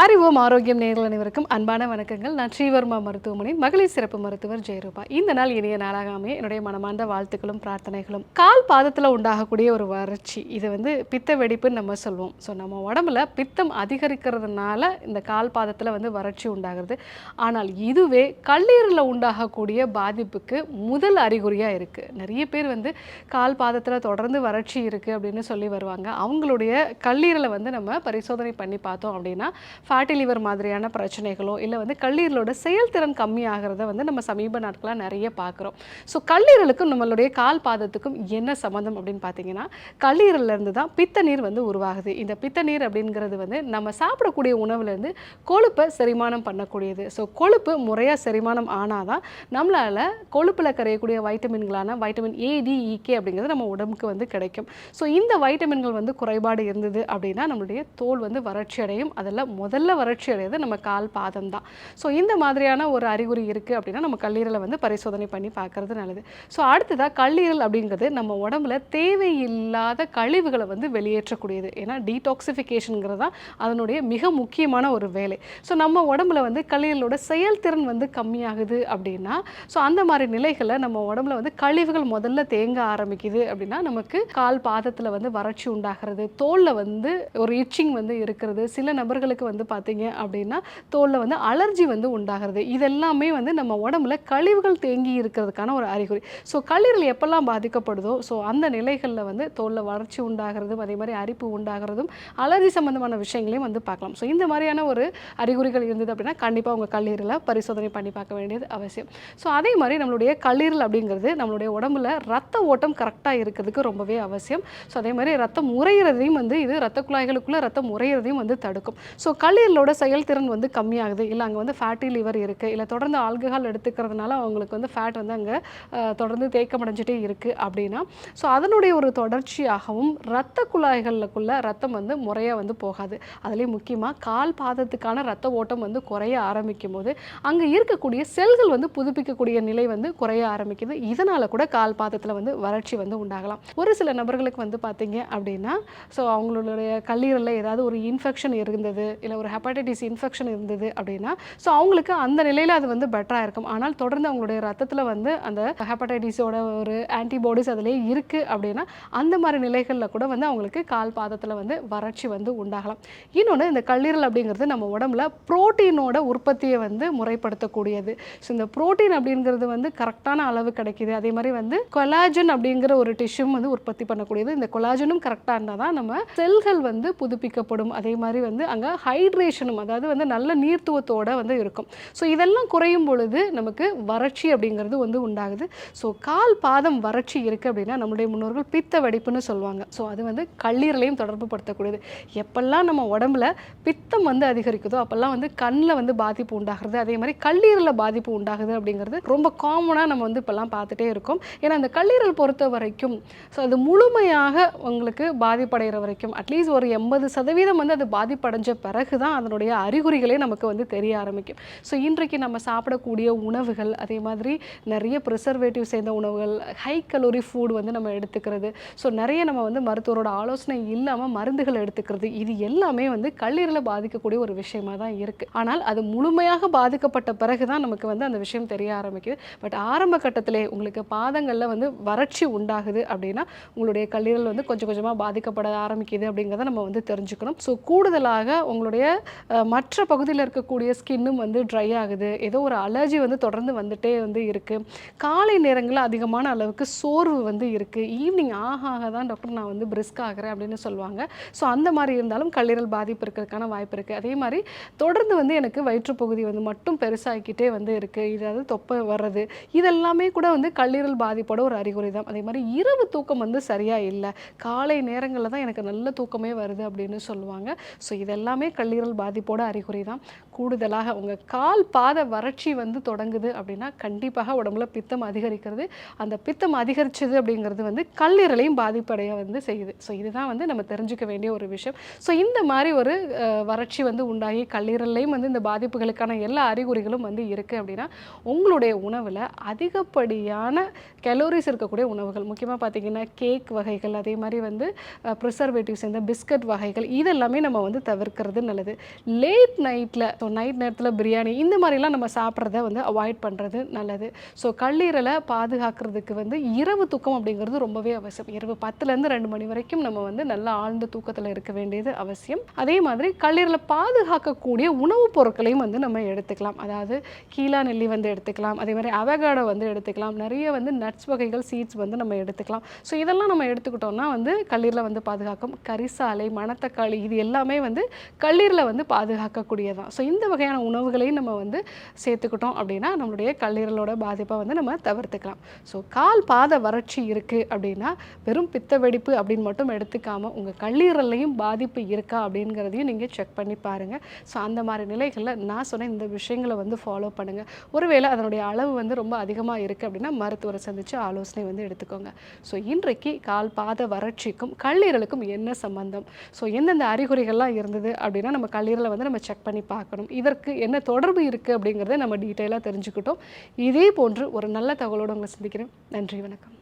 அறிவோம் ஆரோக்கியம் நேயர்கள் அனைவருக்கும் அன்பான வணக்கங்கள். நான் ஸ்ரீவர்மா மருத்துவமனை மகளிர் சிறப்பு மருத்துவர் ஜெயரூபா. இந்த நாள் இனிய நாளாக அமைய என்னுடைய மனமார்ந்த வாழ்த்துக்களும் பிரார்த்தனைகளும். கால் பாதத்தில் உண்டாகக்கூடிய ஒரு வறட்சி, இது பித்த வெடிப்புன்னு நம்ம சொல்லுவோம். ஸோ நம்ம உடம்புல பித்தம் அதிகரிக்கிறதுனால இந்த கால் பாதத்தில் வறட்சி உண்டாகிறது. ஆனால் இதுவே கல்லீரலில் உண்டாகக்கூடிய பாதிப்புக்கு முதல் அறிகுறியாக இருக்குது. நிறைய பேர் கால் பாதத்தில் தொடர்ந்து வறட்சி இருக்குது அப்படின்னு சொல்லி வருவாங்க. அவங்களுடைய கல்லீரலை நம்ம பரிசோதனை பண்ணி பார்த்தோம் அப்படின்னா ஃபேட்டி லிவர் மாதிரியான பிரச்சனைகளோ இல்லை கல்லீரலோட செயல்திறன் கம்மியாகிறத நம்ம சமீப நாட்களாக நிறைய பார்க்குறோம். ஸோ கல்லீரலுக்கும் நம்மளுடைய கால் பாதத்துக்கும் என்ன சம்மந்தம் அப்படின்னு பார்த்தீங்கன்னா, கல்லீரலேருந்து தான் பித்த நீர் உருவாகுது. இந்த பித்த நீர் அப்படிங்கிறது நம்ம சாப்பிடக்கூடிய உணவுலேருந்து கொழுப்பை செரிமானம் பண்ணக்கூடியது. ஸோ கொழுப்பு முறையாக செரிமானம் ஆனால் தான் நம்மளால் கொழுப்பில் கரையக்கூடிய வைட்டமின்களான வைட்டமின் ஏ, டி, இகே அப்படிங்கிறது நம்ம உடம்புக்கு கிடைக்கும். ஸோ இந்த வைட்டமின்கள் குறைபாடு இருந்தது அப்படின்னா நம்மளுடைய தோல் வறட்சி அடையும். அதில் முதல்ல வறட்சி அடைയത് நம்ம கால் பாதம் தான். ஸோ இந்த மாதிரியான ஒரு அறிகுறி இருக்குது அப்படின்னா நம்ம கல்லீரலை பரிசோதனை பண்ணி பார்க்கறது நல்லது. ஸோ அடுத்ததாக கல்லீரல் அப்படிங்கிறது நம்ம உடம்புல தேவையில்லாத கழிவுகளை வெளியேற்றக்கூடியது. ஏன்னா டீடாக்சிஃபிகேஷனுங்கிறது தான் அதனுடைய மிக முக்கியமான ஒரு வேலை. ஸோ நம்ம உடம்புல கல்லீரலோட செயல்திறன் கம்மியாகுது அப்படின்னா, ஸோ அந்த மாதிரி நிலைகளில் நம்ம உடம்புல கழிவுகள் முதல்ல தேங்க ஆரம்பிக்குது அப்படின்னா நமக்கு கால் பாதத்தில் வறட்சி உண்டாகிறது. தோலில் ஒரு இச்சிங் இருக்கிறது. சில நபர்களுக்கு பார்த்தீங்க அப்படின்னா தோலில் அலர்ஜி உண்டாகிறது. இதெல்லாமே நம்ம உடம்புல கழிவுகள் தேங்கி இருக்கிறதுக்கான ஒரு அறிகுறி. ஸோ கல்லீரல் எப்பெல்லாம் பாதிக்கப்படுதோ ஸோ அந்த நிலைகளில் தோலில் வறட்சி உண்டாகிறதும் அதே மாதிரி அரிப்பு உண்டாகிறதும் அலர்ஜி சம்பந்தமான விஷயங்களையும் பார்க்கலாம். ஸோ இந்த மாதிரியான ஒரு அறிகுறிகள் இருந்தது அப்படின்னா கண்டிப்பாக உங்கள் கல்லீரலை பரிசோதனை பண்ணி பார்க்க வேண்டியது அவசியம். ஸோ அதே மாதிரி நம்மளுடைய கல்லீரல் அப்படிங்கிறது நம்மளுடைய உடம்புல ரத்த ஓட்டம் கரெக்டாக இருக்கிறதுக்கு ரொம்பவே அவசியம். ஸோ அதே மாதிரி ரத்தம் உறையிறதையும் இது ரத்த குழாய்களுக்குள்ளே ரத்தம் உறையிறதையும் தடுக்கும். ஸோ கல்லீரலோட செயல்திறன் கம்மியாகுது, இல்லை அங்கே ஃபேட்டி லிவர் இருக்குது, இல்லை தொடர்ந்து ஆல்கஹால் எடுத்துக்கிறதுனால அவங்களுக்கு ஃபேட் அங்கே தொடர்ந்து தேக்கமடைஞ்சிட்டே இருக்குது அப்படின்னா, ஸோ அதனுடைய ஒரு தொடர்ச்சியாகவும் ரத்த குழாய்களுக்குள்ள ரத்தம் முறையாக போகாது. அதுலேயும் முக்கியமாக கால் பாதத்துக்கான ரத்த ஓட்டம் குறைய ஆரம்பிக்கும் போது அங்கே இருக்கக்கூடிய செல்கள் புதுப்பிக்கக்கூடிய நிலை குறைய ஆரம்பிக்குது. இதனால் கூட கால் பாதத்தில் வறட்சி உண்டாகலாம். ஒரு சில நபர்களுக்கு பார்த்தீங்க அப்படின்னா, ஸோ அவங்களுடைய கல்லீரலில் ஏதாவது ஒரு இன்ஃபெக்ஷன் இருந்தது, இல்லை ஒரு ஹெப்படைட்டிஸ் இன்ஃபெக்ஷன் இருந்தது அப்படின்னா, ஸோ அவங்களுக்கு அந்த நிலையில் அது பெட்டராக இருக்கும். ஆனால் தொடர்ந்து அவங்களுடைய ரத்தத்தில் அந்த ஹெப்படைட்டிஸோட ஒரு ஆன்டிபாடிஸ் அதிலே இருக்குது அப்படின்னா அந்த மாதிரி நிலைகளில் கூட அவங்களுக்கு கால் பாதத்தில் வறட்சி உண்டாகலாம். இன்னொன்று, இந்த கல்லீரல் அப்படிங்கிறது நம்ம உடம்புல புரோட்டீனோட உற்பத்தியை முறைப்படுத்தக்கூடியது. ஸோ இந்த புரோட்டீன் அப்படிங்கிறது கரெக்டான அளவு கிடைக்கிது. அதே மாதிரி கொலாஜன் அப்படிங்கிற ஒரு டிஷ்யூம் உற்பத்தி பண்ணக்கூடியது. இந்த கொலாஜனும் கரெக்டாக இருந்தால் தான் நம்ம செல்கள் புதுப்பிக்கப்படும். அதே மாதிரி அங்கே ஹைட்ரேஷனும், அதாவது நல்ல நீர்த்துவத்தோடு இருக்கும். ஸோ இதெல்லாம் குறையும் பொழுது நமக்கு வறட்சி அப்படிங்கிறது உண்டாகுது. ஸோ கால் பாதம் வறட்சி இருக்குது அப்படின்னா நம்முடைய முன்னோர்கள் பித்த வெடிப்புன்னு சொல்லுவாங்க. ஸோ அது கல்லீரலையும் தொடர்பு படுத்தக்கூடியது. எப்பெல்லாம் நம்ம உடம்புல பித்தம் அதிகரிக்குதோ அப்போல்லாம் கண்ணில் பாதிப்பு உண்டாகிறது, அதே மாதிரி கல்லீரலில் பாதிப்பு உண்டாகுது அப்படிங்கிறது ரொம்ப காமனாக நம்ம இப்போல்லாம் பார்த்துட்டே இருக்கோம். ஏன்னா அந்த கல்லீரல் பொறுத்த வரைக்கும் ஸோ அது முழுமையாக உங்களுக்கு பாதிப்படைகிற வரைக்கும் அட்லீஸ்ட் ஒரு 80% அது பாதிப்படைஞ்ச பிறகு தான் அதனுடைய அறிகுறிகளே நமக்கு தெரிய ஆரம்பிக்கும். ஸோ இன்றைக்கு நம்ம சாப்பிடக்கூடிய உணவுகள், அதே மாதிரி நிறைய ப்ரிசர்வேட்டிவ் சேர்ந்த உணவுகள், ஹை கலோரி ஃபுட் நம்ம எடுத்துக்கிறது, ஸோ நிறைய நம்ம மருத்துவரோட ஆலோசனை இல்லாமல் மருந்துகள் எடுத்துக்கிறது, இது எல்லாமே கல்லீரலை பாதிக்கக்கூடிய ஒரு விஷயமா தான் இருக்குது. ஆனால் அது முழுமையாக பாதிக்கப்பட்ட பிறகு தான் நமக்கு அந்த விஷயம் தெரிய ஆரம்பிக்குது. பட் ஆரம்ப கட்டத்திலே உங்களுக்கு பாதங்களில் வறட்சி உண்டாகுது அப்படின்னா உங்களுடைய கல்லீரல் கொஞ்சம் கொஞ்சமாக பாதிக்கப்பட ஆரம்பிக்குது அப்படிங்கிறத நம்ம தெரிஞ்சுக்கணும். ஸோ கூடுதலாக உங்களுடைய மற்ற பகுதியில் இருக்கக்கூடிய ஸ்கின்னும் ட்ரை ஆகுது, ஏதோ ஒரு அலர்ஜி தொடர்ந்து வந்துட்டே இருக்குது, காலை நேரங்களில் அதிகமான அளவுக்கு சோர்வு இருக்குது, ஈவினிங் ஆக தான் டாக்டர் நான் பிரிஸ்க் ஆகிறேன் அப்படின்னு சொல்லுவாங்க. ஸோ அந்த மாதிரி இருந்தாலும் கல்லீரல் பாதிப்பு இருக்கிறதுக்கான வாய்ப்பு இருக்குது. அதே மாதிரி தொடர்ந்து எனக்கு வயிற்றுப்பகுதி மட்டும் பெருசாகிக்கிட்டே இருக்குது, இதாவது தொப்பை வர்றது, இதெல்லாமே கூட கல்லீரல் பாதிப்போட ஒரு அறிகுறி தான். அதே மாதிரி இரவு தூக்கம் சரியாக இல்லை, காலை நேரங்களில் தான் எனக்கு நல்ல தூக்கமே வருது அப்படின்னு சொல்லுவாங்க. ஸோ இதெல்லாமே கல்லீரல் பாதிப்போட அறிகுறி தான். கூடுதலாக உங்கள் கால் பாத வறட்சி தொடங்குது அப்படின்னா கண்டிப்பாக உடம்புல பித்தம் அதிகரிக்கிறது. அந்த பித்தம் அதிகரிச்சது அப்படிங்கிறது கல்லீரலையும் பாதிப்படைய செய்யுது. ஸோ இதுதான் நம்ம தெரிஞ்சுக்க வேண்டிய ஒரு விஷயம். ஸோ இந்த மாதிரி ஒரு வறட்சி உண்டாகி கல்லீரல்லையும் இந்த பாதிப்புகளுக்கான எல்லா அறிகுறிகளும் இருக்குது அப்படின்னா உங்களுடைய உணவில் அதிகப்படியான கலோரிஸ் இருக்கக்கூடிய உணவுகள், முக்கியமாக பார்த்தீங்கன்னா கேக் வகைகள், அதே மாதிரி ப்ரிசர்வேட்டிவ்ஸ், இந்த பிஸ்கட் வகைகள், இதெல்லாமே நம்ம தவிர்க்கிறது நல்லது. நல்லது. லேட் நைட்டில் நைட் நேரத்தில் பிரியாணி இந்த மாதிரிலாம் நம்ம சாப்பிட்றத வந்து அவாய்ட் பண்ணுறது நல்லது. ஸோ கல்லீரலை பாதுகாக்கிறதுக்கு வந்து இரவு தூக்கம் அப்படிங்கிறது ரொம்பவே அவசியம். இரவு 10லேருந்து 2 மணி வரைக்கும் நம்ம வந்து நல்லா ஆழ்ந்த தூக்கத்தில் இருக்க வேண்டியது அவசியம். அதே மாதிரி கல்லீரலை பாதுகாக்கக்கூடிய உணவுப் பொருட்களையும் வந்து நம்ம எடுத்துக்கலாம். அதாவது கீழா நெல்லி வந்து எடுத்துக்கலாம், அதே மாதிரி அவகாடோ வந்து எடுத்துக்கலாம், நிறைய வந்து நட்ஸ் வகைகள் சீட்ஸ் வந்து நம்ம எடுத்துக்கலாம். ஸோ இதெல்லாம் நம்ம எடுத்துக்கிட்டோம்னா வந்து கல்லீரலை வந்து பாதுகாக்கும். கரிசாலை, மணத்தக்காளி இது எல்லாமே வந்து கல்லீரலை வந்து பாதுகாக்கக்கூடியதான். ஸோ இந்த வகையான உணவுகளையும் நம்ம வந்து சேர்த்துக்கிட்டோம் அப்படின்னா நம்மளுடைய கல்லீரலோட பாதிப்பை வந்து நம்ம தவிர்த்துக்கலாம். ஸோ கால் பாத வறட்சி இருக்குது அப்படின்னா வெறும் பித்த வெடிப்பு அப்படின்னு மட்டும் எடுத்துக்காமல் உங்கள் கல்லீரல்லையும் பாதிப்பு இருக்கா அப்படிங்கிறதையும் நீங்கள் செக் பண்ணி பாருங்கள். ஸோ அந்த மாதிரி நிலைகளில் நான் சொன்ன இந்த விஷயங்களை வந்து ஃபாலோ பண்ணுங்கள். ஒருவேளை அதனுடைய அளவு வந்து ரொம்ப அதிகமாக இருக்குது அப்படின்னா மருத்துவரை சந்தித்து ஆலோசனை வந்து எடுத்துக்கோங்க. ஸோ இன்றைக்கு கால் பாத வறட்சிக்கும் கல்லீரலுக்கும் என்ன சம்பந்தம், ஸோ எந்தெந்த அறிகுறிகள்லாம் இருந்தது அப்படின்னா நம்ம கல்லீரலை வந்து நம்ம செக் பண்ணி பார்க்கணும், இதற்கு என்ன தொடர்பு இருக்குது அப்படிங்கிறத நம்ம டீட்டெயிலாக தெரிஞ்சுக்கிட்டோம். இதே போன்று ஒரு நல்ல தகவலோடு உங்களை சந்திக்கிறேன். நன்றி, வணக்கம்.